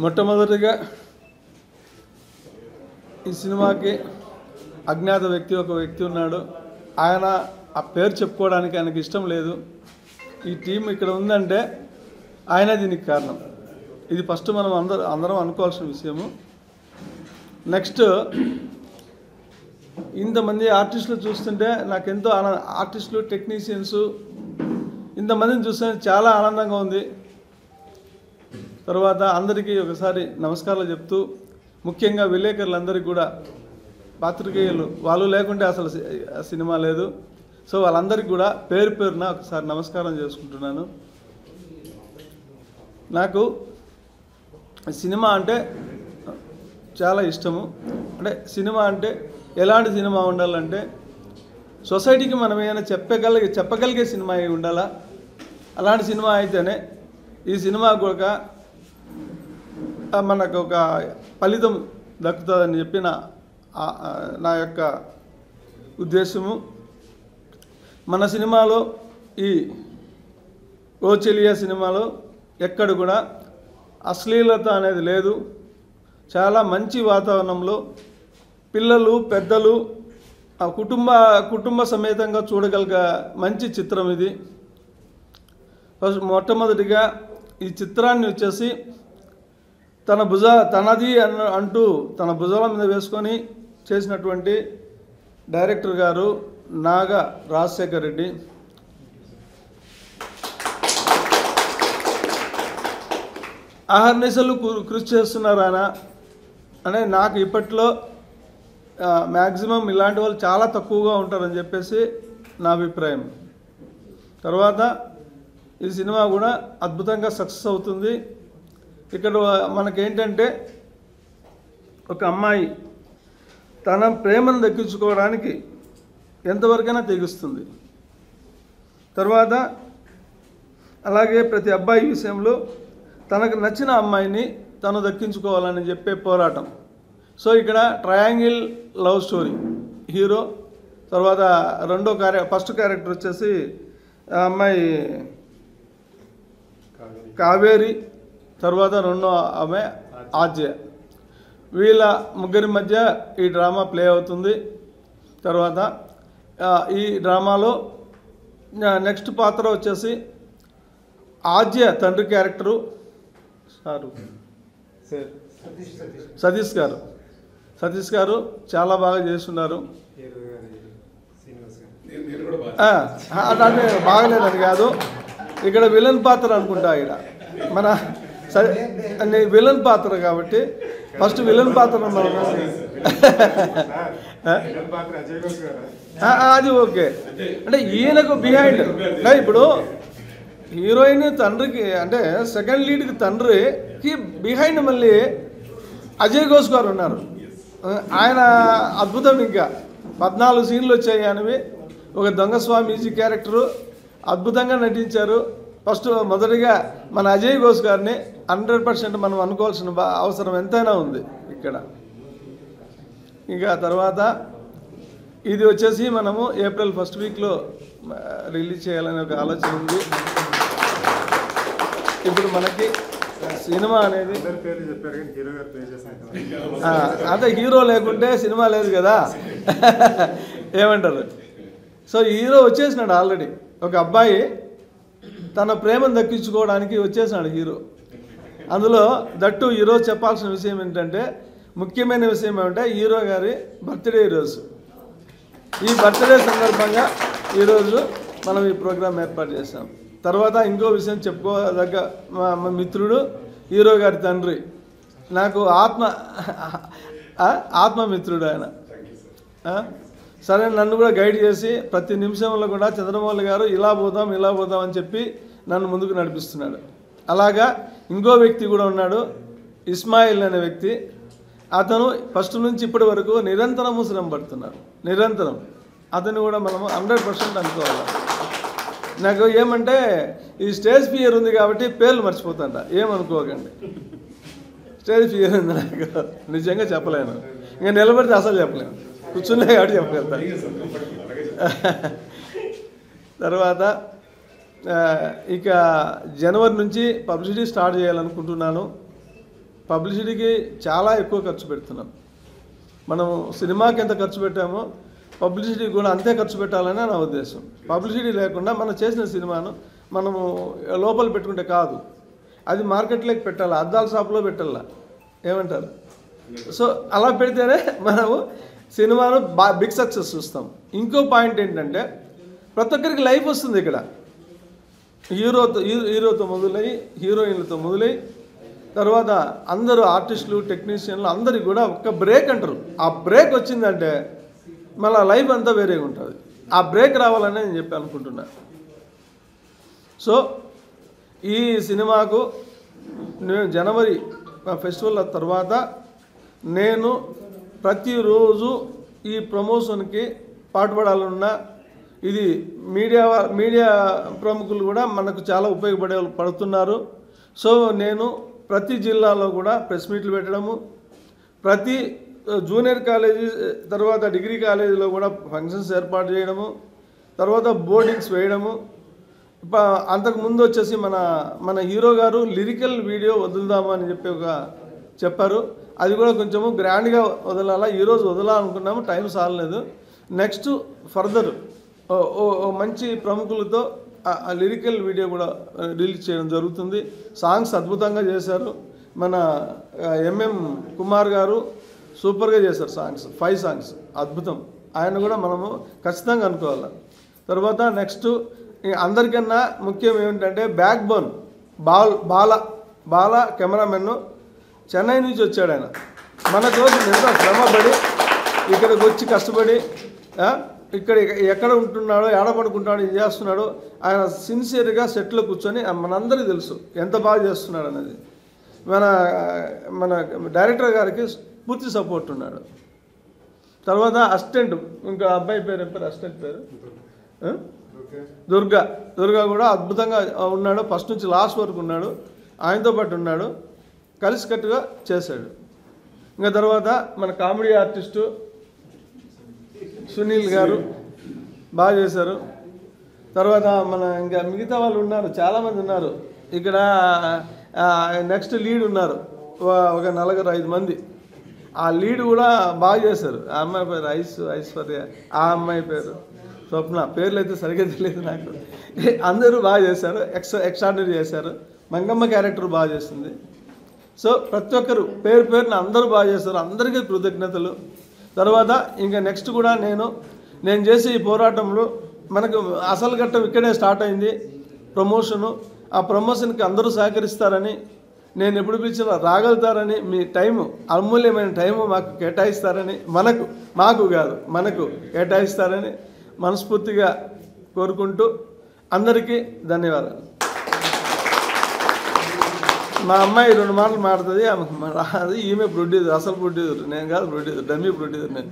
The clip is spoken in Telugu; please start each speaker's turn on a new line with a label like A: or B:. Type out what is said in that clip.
A: మొట్టమొదటిగా ఈ సినిమాకి అజ్ఞాత వ్యక్తి ఒక వ్యక్తి ఉన్నాడు. ఆయన ఆ పేరు చెప్పుకోవడానికి ఆయనకి ఇష్టం లేదు. ఈ టీం ఇక్కడ ఉందంటే ఆయన దీనికి కారణం. ఇది ఫస్ట్ మనం అందరం అనుకోవాల్సిన విషయము. నెక్స్ట్, ఇంతమంది ఆర్టిస్టులు చూస్తుంటే నాకెంతో ఆర్టిస్టులు, టెక్నీషియన్స్ ఇంతమందిని చూస్తుంటే చాలా ఆనందంగా ఉంది. తర్వాత అందరికీ ఒకసారి నమస్కారాలు చెప్తూ, ముఖ్యంగా విలేకరులందరికీ కూడా, పాత్రికేయులు వాళ్ళు లేకుంటే అసలు సినిమా లేదు. సో వాళ్ళందరికీ కూడా పేరు పేరున ఒకసారి నమస్కారం చేసుకుంటున్నాను. నాకు సినిమా అంటే చాలా ఇష్టము. అంటే సినిమా అంటే ఎలాంటి సినిమా ఉండాలంటే సొసైటీకి మనం ఏమైనా చెప్పగలిగే సినిమా అయి ఉండాలా. అలాంటి సినిమా అయితేనే ఈ సినిమా కూడా మనకు ఒక ఫలితం దక్కుతుందని చెప్పి నా యొక్క ఉద్దేశము. మన సినిమాలో ఈ ఓ చెలియా సినిమాలో ఎక్కడ కూడా అశ్లీలత అనేది లేదు. చాలా మంచి వాతావరణంలో పిల్లలు, పెద్దలు కుటుంబ సమేతంగా చూడగలిగే మంచి చిత్రం ఇది. మొట్టమొదటిగా ఈ చిత్రాన్ని వచ్చేసి తనది అంటూ తన భుజాల మీద వేసుకొని చేసినటువంటి డైరెక్టర్ గారు నాగా రాజశేఖర్ రెడ్డి. అహర్నిశలు కృషి చేస్తున్నారు ఆయన. అంటే నాకు ఇప్పట్లో మ్యాక్సిమం ఇలాంటి వాళ్ళు చాలా తక్కువగా ఉంటారని చెప్పేసి నా అభిప్రాయం. తర్వాత ఈ సినిమా కూడా అద్భుతంగా సక్సెస్ అవుతుంది. ఇక్కడ మనకేంటంటే ఒక అమ్మాయి తన ప్రేమను దక్కించుకోవడానికి ఎంతవరకైనా తెగిస్తుంది. తర్వాత అలాగే ప్రతి అబ్బాయి విషయంలో తనకు నచ్చిన అమ్మాయిని తను దక్కించుకోవాలని చెప్పే పోరాటం. సో ఇక్కడ ట్రయాంగిల్ లవ్ స్టోరీ. హీరో, తర్వాత ఫస్ట్ క్యారెక్టర్ వచ్చేసి అమ్మాయి కావేరి, తర్వాత రెండో ఆమె ఆజ్య. వీళ్ళ ముగ్గురి మధ్య ఈ డ్రామా ప్లే అవుతుంది. తర్వాత ఈ డ్రామాలో నెక్స్ట్ పాత్ర వచ్చేసి ఆజ్య తండ్రి క్యారెక్టరు సతీష్ గారు చాలా బాగా చేస్తున్నారు. అంటే బాగలేదని కాదు, ఇక్కడ విలన్ పాత్ర అనుకుంటా. ఇక్కడ మన విలన్ పాత్ర కాబట్టి ఫస్ట్ విలన్ పాత్ర అది ఓకే. అంటే ఈయనకు బిహైండ్ ఇప్పుడు హీరోయిన్ తండ్రికి, అంటే సెకండ్ లీడ్కి తండ్రికి బిహైండ్ మళ్ళీ అజయ్ ఘోష్ గారు ఉన్నారు. ఆయన అద్భుతం. ఇంకా 14 సీన్లు వచ్చాయి ఆయనవి. ఒక దొంగ స్వామీజీ క్యారెక్టరు అద్భుతంగా నటించారు. ఫస్ట్ మొదటిగా మన అజయ్ ఘోష్ గారిని 100% మనం అనుకోవాల్సిన అవసరం ఎంతైనా ఉంది ఇక్కడ. ఇంకా తర్వాత ఇది వచ్చేసి మనము ఏప్రిల్ ఫస్ట్ వీక్లో రిలీజ్ చేయాలనే ఒక ఆలోచన ఉంది. ఇప్పుడు మనకి సినిమా అనేది అదే హీరో లేకుంటే సినిమా లేదు కదా, ఏమంటారు? సో హీరో వచ్చేసినాడు ఆల్రెడీ. ఒక అబ్బాయి తన ప్రేమను దక్కించుకోవడానికి వచ్చేసినాడు హీరో. అందులో దట్టు ఈరోజు చెప్పాల్సిన విషయం ఏంటంటే, ముఖ్యమైన విషయం ఏమంటే హీరో గారి బర్త్డే ఈరోజు. ఈ బర్త్డే సందర్భంగా ఈరోజు మనం ఈ ప్రోగ్రాం ఏర్పాటు చేసాం. తర్వాత ఇంకో విషయం చెప్పుకోదగ్గ, మా మిత్రుడు హీరో గారి తండ్రి, నాకు ఆత్మమిత్రుడు ఆయన. సరే, నన్ను కూడా గైడ్ చేసి ప్రతి నిమిషంలో కూడా చంద్రమౌళి గారు ఇలా పోదాం అని చెప్పి నన్ను ముందుకు నడిపిస్తున్నాడు. అలాగా ఇంకో వ్యక్తి కూడా ఉన్నాడు, ఇస్మాయిల్ అనే వ్యక్తి. అతను ఫస్ట్ నుంచి ఇప్పటి వరకు నిరంతరము శ్రమ పడుతున్నాడు. నిరంతరం అతను కూడా మనము 100% అనుకోవాలి. నాకు ఏమంటే ఈ స్టేజ్ ఫియర్ ఉంది కాబట్టి పేర్లు మర్చిపోతాంట, ఏమనుకోకండి. స్టేజ్ ఫియర్ ఉంది నాకు, నిజంగా చెప్పలేను. ఇంకా నిలబడితే అసలు చెప్పలేను, కూర్చునే కాబట్టి చెప్పగలుగుతాను. తర్వాత ఇక జనవరి నుంచి పబ్లిసిటీ స్టార్ట్ చేయాలనుకుంటున్నాను. పబ్లిసిటీకి చాలా ఎక్కువ ఖర్చు పెడుతున్నాం. మనం సినిమాకి ఎంత ఖర్చు పెట్టామో పబ్లిసిటీ కూడా అంతే ఖర్చు పెట్టాలని నా ఉద్దేశం. పబ్లిసిటీ లేకుండా మనం చేసిన సినిమాను మనము లోపల పెట్టుకుంటే కాదు, అది మార్కెట్లోకి పెట్టాలి, అద్దాల షాపులో పెట్టాల. ఏమంటారు? సో అలా పెడితేనే మనము సినిమాను బిగ్ సక్సెస్ చూస్తాం. ఇంకో పాయింట్ ఏంటంటే ప్రతి ఒక్కరికి లైఫ్ వస్తుంది ఇక్కడ. హీరోతో మొదలై హీరోయిన్లతో మొదలై తర్వాత అందరూ ఆర్టిస్టులు టెక్నీషియన్లు అందరికి కూడా ఒక్క బ్రేక్ అంటారు. ఆ బ్రేక్ వచ్చిందంటే మళ్ళీ లైఫ్ అంతా వేరేగా ఉంటుంది. ఆ బ్రేక్ రావాలని నేను చెప్పి అనుకుంటున్నా. సో ఈ సినిమాకు నేను జనవరి ఫెస్టివల్ తర్వాత నేను ప్రతిరోజు ఈ ప్రమోషన్కి పాటుపడాలన్నా ఇది మీడియా ప్రముఖులు కూడా మనకు చాలా పడుతున్నారు. సో నేను ప్రతి జిల్లాలో కూడా ప్రెస్ మీట్లు పెట్టడము, ప్రతి జూనియర్ కాలేజీ తర్వాత డిగ్రీ కాలేజీలో కూడా ఫంక్షన్స్ ఏర్పాటు చేయడము, తర్వాత బోర్డింగ్స్ వేయడము. అంతకుముందు వచ్చేసి మన హీరో గారు లిరికల్ వీడియో వదులుదాము అని చెప్పారు. అది కూడా కొంచెము గ్రాండ్గా వదలాలా, ఈరోజు వదలాలనుకున్నాము, టైం సాలలేదు. నెక్స్ట్ ఫర్దర్ మంచి ప్రముఖులతో ఆ లిరికల్ వీడియో కూడా రిలీజ్ చేయడం జరుగుతుంది. సాంగ్స్ అద్భుతంగా చేశారు. మన ఎంఎం కుమార్ గారు సూపర్గా చేశారు సాంగ్స్, 5 సాంగ్స్ అద్భుతం. ఆయన కూడా మనము ఖచ్చితంగా అనుకోవాలి. తర్వాత నెక్స్ట్ అందరికన్నా ముఖ్యం ఏమిటంటే బ్యాక్ బోన్ బాల కెమెరామెన్ చెన్నై నుంచి వచ్చాడు. ఆయన మన కోసం ఎంతో శ్రమపడి ఇక్కడికి వచ్చి కష్టపడి ఇక్కడ ఎక్కడ ఉంటున్నాడో ఏడపడుకుంటాడో ఏం చేస్తున్నాడో ఆయన సిన్సియర్గా సెట్లో కూర్చొని మనందరికీ తెలుసు ఎంత బాగా చేస్తున్నాడు అనేది. మన డైరెక్టర్ గారికి పూర్తి సపోర్ట్ ఉన్నాడు. తర్వాత అసిస్టెంట్ ఇంకా అబ్బాయి పేరు అసిస్టెంట్ పేరు దుర్గా కూడా అద్భుతంగా ఉన్నాడు. ఫస్ట్ నుంచి లాస్ట్ వరకు ఉన్నాడు, ఆయనతో పాటు ఉన్నాడు, కలిసికట్టుగా చేశాడు. ఇంకా తర్వాత మన కామెడీ ఆర్టిస్టు సునీల్ గారు బాగా చేశారు. తర్వాత ఇంకా మిగతా వాళ్ళు ఉన్నారు, చాలామంది ఉన్నారు ఇక్కడ. నెక్స్ట్ లీడ్ ఉన్నారు ఒక 4-5 మంది. ఆ లీడ్ కూడా బాగా చేశారు. ఆ అమ్మాయి పేరు ఐశ్వర్య, ఆ అమ్మాయి పేరు స్వప్న, పేర్లు అయితే సరిగ్గా తెలియదు నాకు. అందరూ బాగా చేశారు, ఎక్స్ట్రాడినరీ చేశారు. మంగమ్మ క్యారెక్టర్ బాగా చేస్తుంది. సో ప్రతి ఒక్కరు పేరున అందరూ బాగా చేస్తారు. అందరికీ కృతజ్ఞతలు. తర్వాత ఇంకా నెక్స్ట్ కూడా నేను చేసే ఈ పోరాటంలో మనకు అసలు ఘట్టం ఇక్కడే స్టార్ట్ అయింది, ప్రమోషను. ఆ ప్రమోషన్కి అందరూ సహకరిస్తారని, నేను ఎప్పుడు పిలిచినా రాగలుగుతారని, మీ టైము అమూల్యమైన టైము మాకు కేటాయిస్తారని, మాకు కాదు మనకు కేటాయిస్తారని మనస్ఫూర్తిగా కోరుకుంటూ అందరికీ ధన్యవాదాలు. మా అమ్మాయి 2 మాటలు మాడుతుంది, ఆమెకు రాదు. ఈమె ప్రొడ్యూసర్, అసలు ప్రొడ్యూసర్ నేను కాదు, ప్రొడ్యూసర్, డమ్మీ ప్రొడ్యూసర్ నేను.